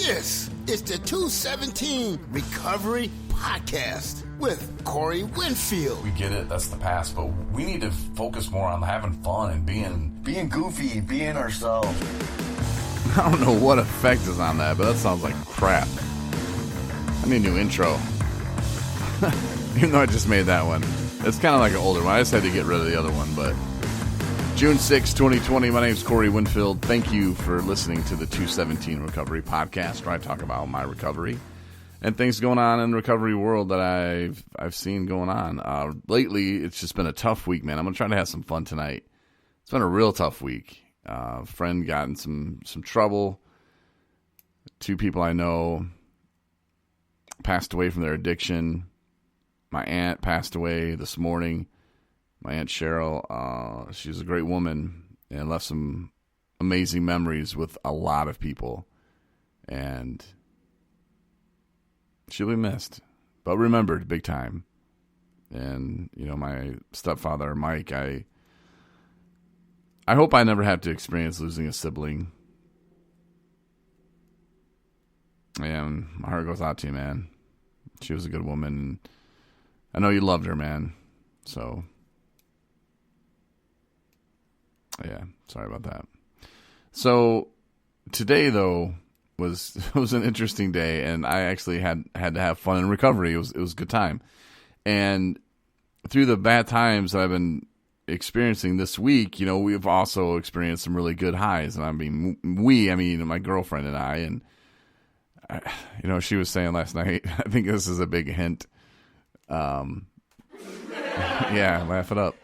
This is the 217 Recovery Podcast with Corey Winfield. We get it, that's the past, but we need to focus more on having fun and being goofy, being ourselves. I don't know what effect is on that, but that sounds like crap. I need a new intro. Even though I just made that one. It's kind of like an older one. I just had to get rid of the other one, but... June 6, 2020, my name is Corey Winfield. Thank you for listening to the 217 Recovery Podcast, where I talk about my recovery and things going on in the recovery world that I've seen going on. Lately, it's just been a tough week, man. I'm going to try to have some fun tonight. It's been a real tough week. A friend got in some trouble. Two people I know passed away from their addiction. My aunt passed away this morning. My Aunt Cheryl, she was a great woman and left some amazing memories with a lot of people. And she'll be missed, but remembered big time. And, you know, my stepfather, Mike, I hope I never have to experience losing a sibling. And my heart goes out to you, man. She was a good woman. And I know you loved her, man. So... yeah, sorry about that. So today, though, was an interesting day, and I actually had to have fun in recovery. It was a good time, and through the bad times that I've been experiencing this week, you know, we've also experienced some really good highs. And I mean, my girlfriend and I, and you know, she was saying last night. I think this is a big hint. Yeah, laugh it up.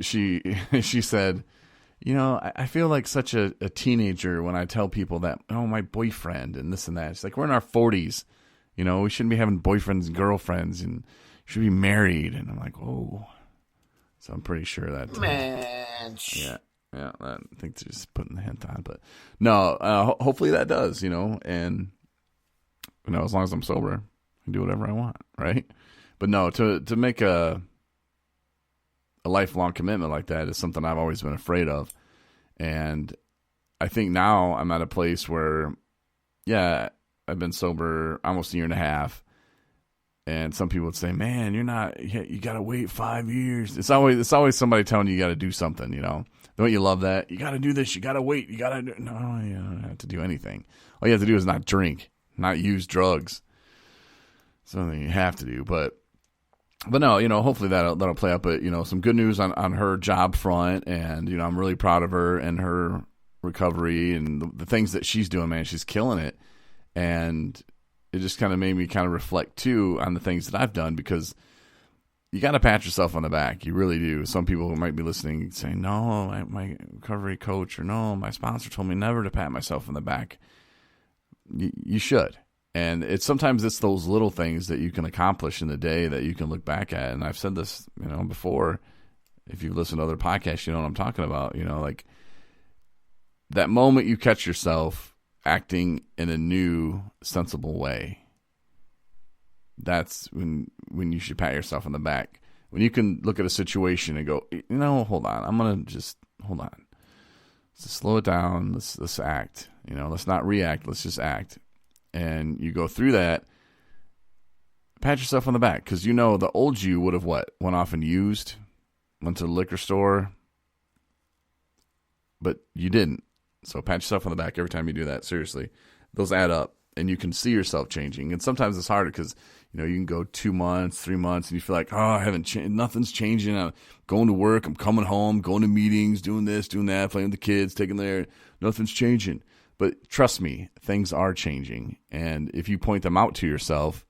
She said, you know, I feel like such a teenager when I tell people that, oh, my boyfriend and this and that. It's like, we're in our 40s. You know, we shouldn't be having boyfriends and girlfriends and should be married. And I'm like, oh. So I'm pretty sure that. Man. Yeah. I think they're just putting the hint on. But no, hopefully that does, you know. And, you know, as long as I'm sober, I can do whatever I want, right? But no, to make a lifelong commitment like that is something I've always been afraid of. And I think now I'm at a place where, yeah, I've been sober almost a year and a half. And some people would say, man, you got to wait 5 years. It's always somebody telling you got to do something, you know. Don't you love that? You got to do this. You got to wait. You got to do. No, you don't have to do anything. All you have to do is not drink, not use drugs. Something you have to do, But no, you know, hopefully that'll play out. But, you know, some good news on her job front. And, you know, I'm really proud of her and her recovery and the things that she's doing, man. She's killing it. And it just kind of made me kind of reflect, too, on the things that I've done, because you got to pat yourself on the back. You really do. Some people might be listening saying, no, my recovery coach, or no, my sponsor told me never to pat myself on the back. You should. And sometimes it's those little things that you can accomplish in the day that you can look back at. And I've said this, you know, before. If you've listened to other podcasts, you know what I'm talking about. You know, like that moment you catch yourself acting in a new, sensible way. That's when you should pat yourself on the back. When you can look at a situation and go, you know, hold on. I'm going to just, hold on. Let's just slow it down. Let's act. You know, let's not react. Let's just act. And you go through that, pat yourself on the back, because you know the old you would have went off and used, went to the liquor store, but you didn't. So pat yourself on the back every time you do that. Seriously, those add up, and you can see yourself changing. And sometimes it's harder because, you know, you can go 2 months, 3 months, and you feel like, oh, I haven't changed. Nothing's changing. I'm going to work. I'm coming home, going to meetings, doing this, doing that, playing with the kids, taking their. Nothing's changing. But trust me, things are changing. And if you point them out to yourself,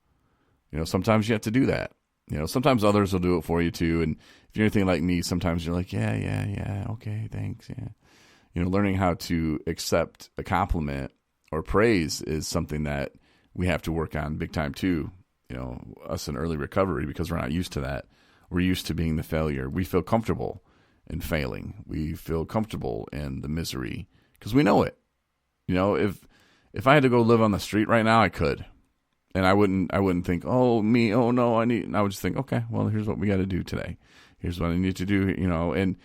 you know, sometimes you have to do that. You know, sometimes others will do it for you too. And if you're anything like me, sometimes you're like, yeah, okay, thanks, yeah. You know, learning how to accept a compliment or praise is something that we have to work on big time too. You know, us in early recovery, because we're not used to that. We're used to being the failure. We feel comfortable in failing. We feel comfortable in the misery because we know it. You know, if I had to go live on the street right now, I could. And I wouldn't think, oh, me, oh, no, I would just think, okay, well, here's what we got to do today. Here's what I need to do, you know. And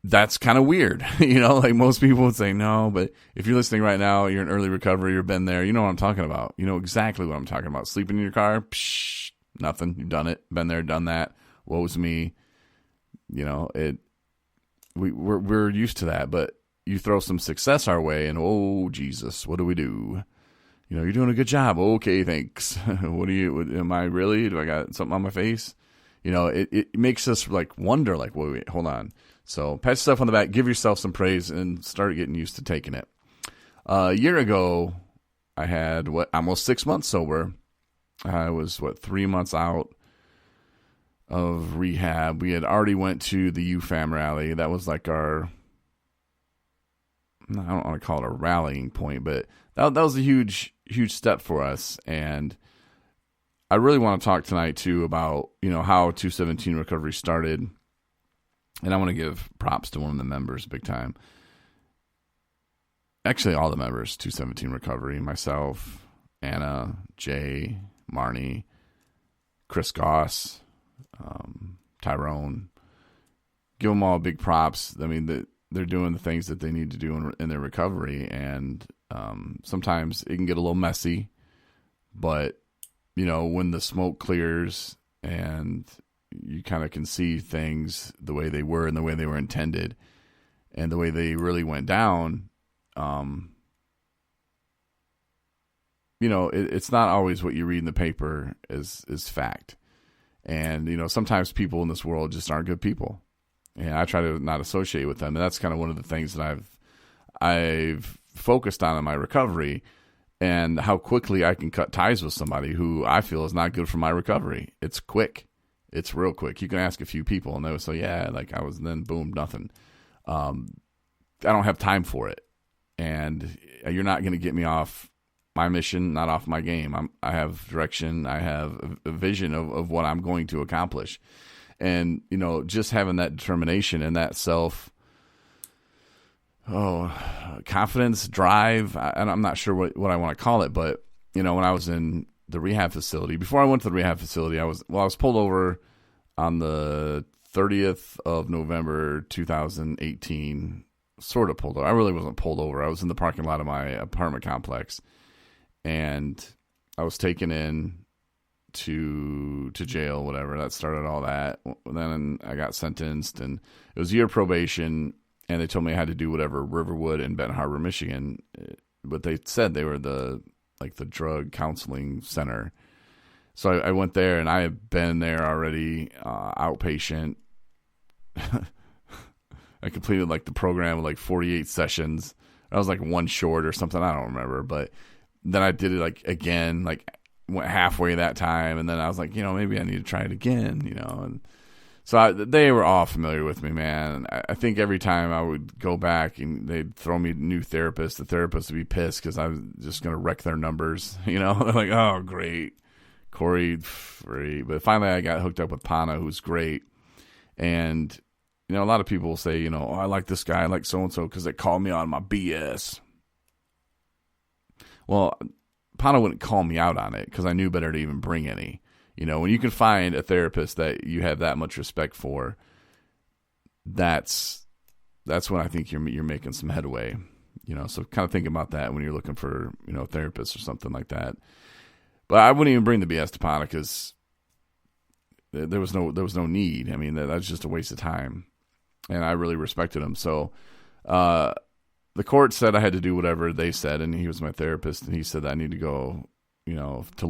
that's kind of weird. Like most people would say no, but if you're listening right now, you're in early recovery, you've been there, you know what I'm talking about. You know exactly what I'm talking about. Sleeping in your car, psh, nothing. You've done it, been there, done that. Woe's me. We're used to that, but you throw some success our way and oh Jesus, what do we do? You're doing a good job. Okay, thanks. Am I really? Do I got something on my face? It makes us like wonder, like, wait, hold on. So pat yourself on the back, give yourself some praise, and start getting used to taking it. A year ago, I had almost 6 months sober. I was 3 months out of rehab. We had already went to the UFAM rally. That was like I don't want to call it a rallying point, but that was a huge step for us. And I really want to talk tonight too about, how 217 recovery started. And I want to give props to one of the members big time. Actually, all the members, 217 recovery, myself, Anna, Jay, Marnie, Chris Goss, Tyrone. Give them all big props. I mean, they're doing the things that they need to do in their recovery. And sometimes it can get a little messy. But, when the smoke clears and you kind of can see things the way they were and the way they were intended and the way they really went down, it's not always what you read in the paper is fact. And, sometimes people in this world just aren't good people. And I try to not associate with them. And that's kind of one of the things that I've focused on in my recovery, and how quickly I can cut ties with somebody who I feel is not good for my recovery. It's quick. It's real quick. You can ask a few people and they would say, yeah, like I was, then boom, nothing. I don't have time for it. And you're not going to get me off my mission, not off my game. I have direction. I have a vision of what I'm going to accomplish. And, just having that determination and that confidence, drive, and I'm not sure what I want to call it, but, when I was in the rehab facility, before I went to the rehab facility, I was pulled over on the 30th of November, 2018, sort of pulled over. I really wasn't pulled over. I was in the parking lot of my apartment complex, and I was taken in to jail, whatever. That started all that. Then I got sentenced, and it was a year probation, and they told me I had to do whatever Riverwood and Benton Harbor, Michigan. But they said they were the drug counseling center. So I went there, and I had been there already, outpatient. I completed the program with 48 sessions. I was one short or something. I don't remember. But then I did it again, went halfway that time. And then I was maybe I need to try it again, and so they were all familiar with me, man. I think every time I would go back and they'd throw me new therapists, the therapist would be pissed because I was just going to wreck their numbers. They're like, oh, great. Corey, free. But finally I got hooked up with Pana, who's great. And, a lot of people will say, oh, I like this guy, I like so-and-so because they called me on my BS. Well, Pana wouldn't call me out on it because I knew better to even bring any. When you can find a therapist that you have that much respect for, that's when I think you're making some headway. So kind of think about that when you're looking for a therapist or something like that. But I wouldn't even bring the BS to Pana because there was no need. I mean, that was just a waste of time, and I really respected him. So the court said I had to do whatever they said, and he was my therapist, and he said that I need to go to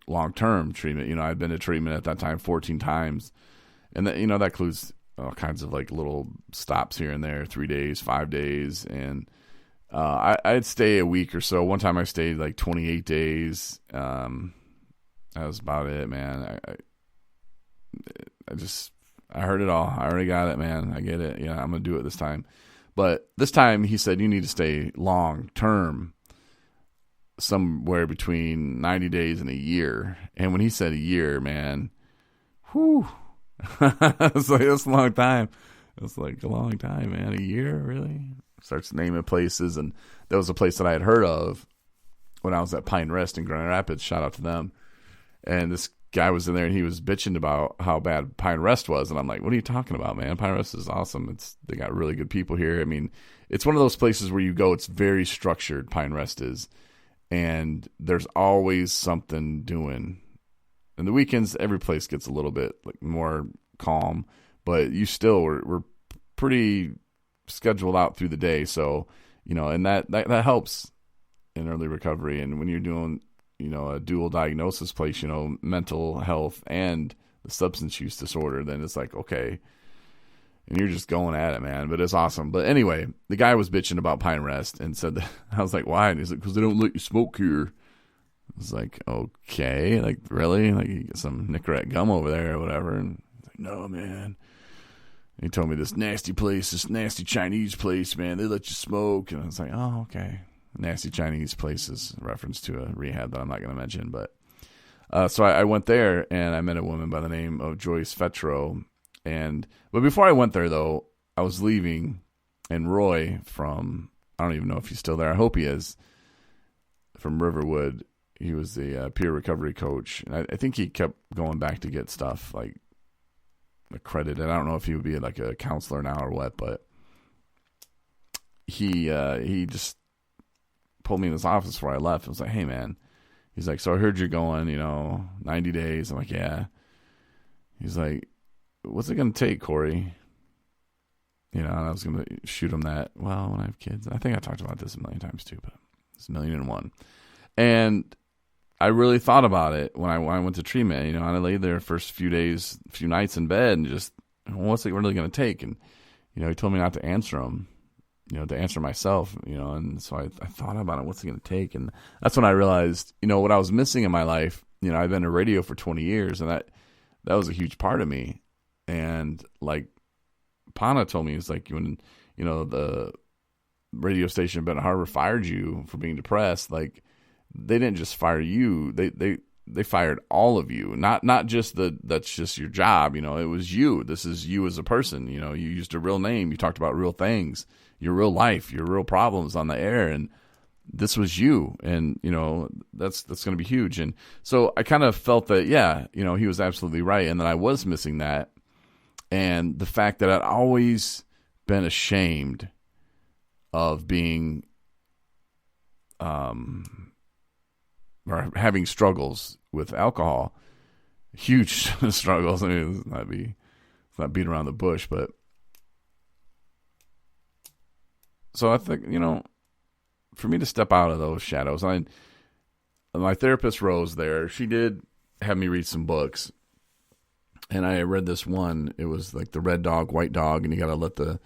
long-term treatment. I'd been to treatment at that time 14 times. And that, that includes all kinds of little stops here and there, 3 days, 5 days. And I'd stay a week or so. One time I stayed 28 days. That was about it, man. I heard it all. I already got it, man. I get it. I'm going to do it this time. But this time he said, you need to stay long-term, somewhere between 90 days and a year. And when he said a year, man, whew, it's that's a long time. It's a long time, man. A year, really? Starts naming places, and that was a place that I had heard of when I was at Pine Rest in Grand Rapids. Shout out to them. And this guy was in there and he was bitching about how bad Pine Rest was, and I'm like, what are you talking about, man? Pine Rest is awesome. They got really good people here. I mean, it's one of those places where you go, it's very structured, Pine Rest is, and there's always something doing. And the weekends, every place gets a little bit like more calm, but you still we're pretty scheduled out through the day. So, and that helps in early recovery. And when you're doing, a dual diagnosis place, mental health and the substance use disorder, then it's like, okay. And you're just going at it, man. But it's awesome. But anyway, the guy was bitching about Pine Rest and said that, I was like, why? And he's like, because they don't let you smoke here. I was like, okay, like really? Like you get some Nicorette gum over there or whatever. And he's like, no, man. He told me this nasty Chinese place, man. They let you smoke. And I was like, oh, okay. Nasty Chinese place is a reference to a rehab that I'm not going to mention. But so I went there and I met a woman by the name of Joyce Fetro. But before I went there, though, I was leaving, and Roy from, I don't even know if he's still there. I hope he is, from Riverwood. He was the peer recovery coach. And I think he kept going back to get stuff like accredited. I don't know if he would be like a counselor now or what, but he just pulled me in his office before I left. I was like, hey, man. He's like, so I heard you're going, 90 days. I'm like, yeah. He's like, what's it going to take, Corey? And I was going to shoot him that. Well, when I have kids, I think I talked about this a million times too, but it's 1,000,001. And I really thought about it when I went to treatment. And I laid there first few nights in bed and just, what's it really going to take? And, he told me not to answer him, to answer myself, and so I thought about it, what's it going to take? And that's when I realized, what I was missing in my life. I've been in radio for 20 years, and that was a huge part of me. And like Pana told me, it's like when, the radio station in Benton Harbor fired you for being depressed, like they didn't just fire you. They fired all of you, not just that's just your job. It was you. This is you as a person. You used a real name. You talked about real things, your real life, your real problems on the air. And this was you. And, that's going to be huge. And so I kind of felt that, yeah, he was absolutely right. And that I was missing that. And the fact that I'd always been ashamed of being, or having struggles with alcohol, huge struggles. I mean, it's not beat around the bush, but so I think, for me to step out of those shadows, my therapist Rose there, she did have me read some books. And I read this one. It was like the red dog, white dog, and you got to let the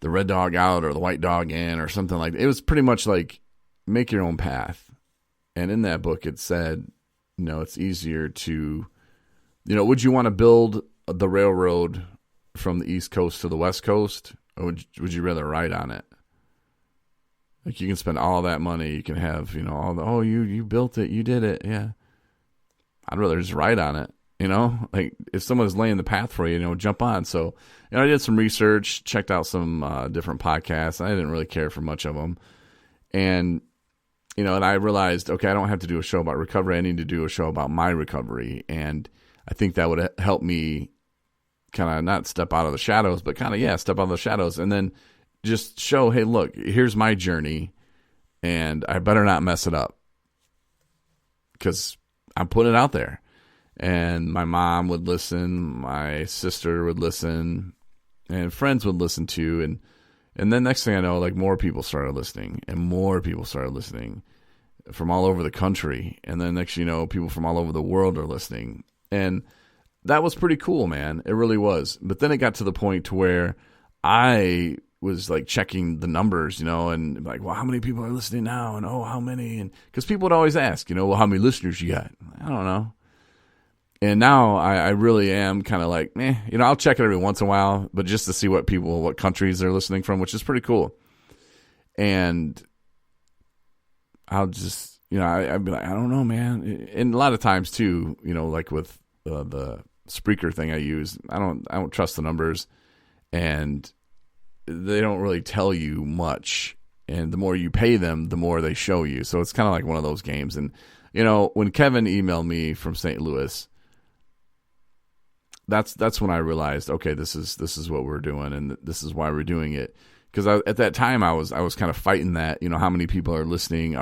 red dog out or the white dog in or something like that. It was pretty much like make your own path. And in that book, it said, it's easier to, would you want to build the railroad from the East Coast to the West Coast, or would you rather ride on it? Like you can spend all that money, you can have, you built it, you did it, yeah. I'd rather just ride on it. Like if someone's laying the path for you, jump on. So, I did some research, checked out some different podcasts. I didn't really care for much of them. And, and I realized, okay, I don't have to do a show about recovery. I need to do a show about my recovery. And I think that would help me kind of not step out of the shadows, but kind of, step out of the shadows. And then just show, hey, look, here's my journey. And I better not mess it up because I'm putting it out there. And my mom would listen, my sister would listen, and friends would listen too. And then next thing I know, like more people started listening, and more people started listening from all over the country. And then next people from all over the world are listening. And that was pretty cool, man. It really was. But then it got to the point to where I was like checking the numbers, and like, well, how many people are listening now? And how many? And because people would always ask, well, how many listeners you got? I don't know. And now I really am kind of like, I'll check it every once in a while, but just to see what countries they're listening from, which is pretty cool. And I'll just, I'd be like, I don't know, man. And a lot of times too, like with the Spreaker thing I use, I don't trust the numbers, and they don't really tell you much. And the more you pay them, the more they show you. So it's kind of like one of those games. And, when Kevin emailed me from St. Louis, that's when I realized, okay, this is what we're doing, and this is why we're doing it. Because at that time I was kind of fighting that, how many people are listening,